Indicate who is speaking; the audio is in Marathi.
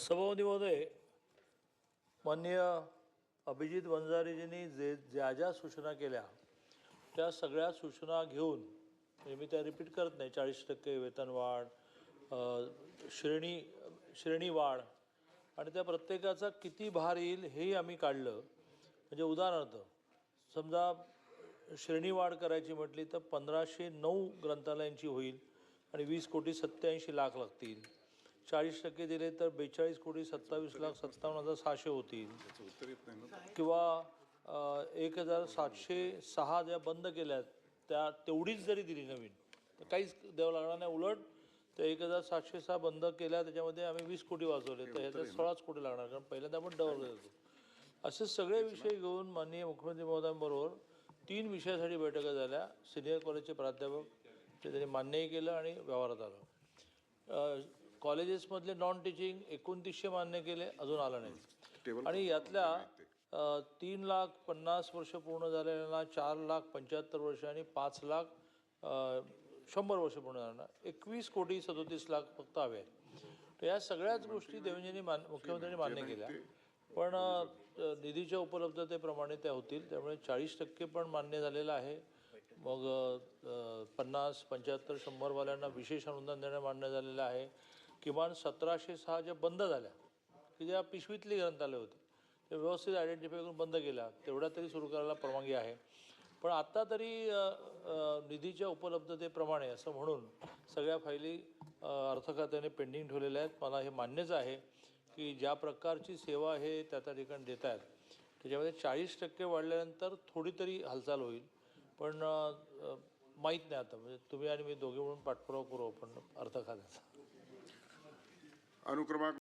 Speaker 1: सभापती महोदय, माननीय अभिजित वंजारीजींनी ज्या ज्या सूचना केल्या त्या सगळ्या सूचना घेऊन म्हणजे मी त्या रिपीट करत नाही. 40% वेतनवाढ, श्रेणीवाढ आणि त्या प्रत्येकाचा किती भार येईल हेही आम्ही काढलं. म्हणजे उदाहरणार्थ समजा श्रेणीवाढ करायची म्हटली तर 1509 ग्रंथालयांची होईल आणि 20,87,00,000 लागतील. 40% दिले तर 42,27,57,600 होतील. किंवा 1,706 ज्या बंद केल्यात त्या तेवढीच जरी दिली नवीन तर काहीच द्यावं लागणार नाही. उलट त्या 1,706 बंद केल्या त्याच्यामध्ये आम्ही 20 कोटी वाचवले तर ह्याच्यात 16 कोटी लागणार, कारण पहिल्यांदा आपण डबल देतो. असे सगळे विषय घेऊन माननीय मुख्यमंत्री महोदयांबरोबर 3 विषयासाठी बैठका झाल्या. सिनियर कॉलेजचे प्राध्यापक ते त्यांनी मान्यही केलं आणि व्यवहारात आलं. कॉलेजेसमधले नॉन टीचिंग 2900 मान्य केले, अजून आलं नाही. आणि यातल्या 3,50,000 वर्ष पूर्ण झालेल्यांना 4,75,000 वर्ष आणि 5,100 वर्ष पूर्ण झालेल्यांना 21,37,00,000 फक्त हवे आहेत. तर या सगळ्याच गोष्टी देवेंद्रजींनी मुख्यमंत्र्यांनी मान्य केल्या, पण निधीच्या उपलब्धतेप्रमाणे त्या होतील. त्यामुळे 40% पण मान्य झालेलं आहे. मग 50, 75, 100 वाल्यांना विशेष अनुदान देणं मान्य झालेलं आहे. किमान 1706 ज्या बंद झाल्या की ज्या पिशवीतली ग्रंथालय होती ते व्यवस्थित आयडेंटिफाय करून बंद केल्या, तेवढ्या तरी सुरू करायला परवानगी आहे. पण आत्ता तरी निधीच्या उपलब्धतेप्रमाणे असं म्हणून सगळ्या फायली अर्थ खात्याने पेंडिंग ठेवलेल्या आहेत. मला हे मान्यच आहे की ज्या प्रकारची सेवा हे त्या ठिकाणी देत आहेत त्याच्यामध्ये 40% वाढल्यानंतर थोडी तरी हालचाल होईल. पण माहीत नाही आता, म्हणजे तुम्ही आणि मी दोघे म्हणून पाठपुरावा करू आपण अर्थ खात्याचा.
Speaker 2: अनुक्रमांक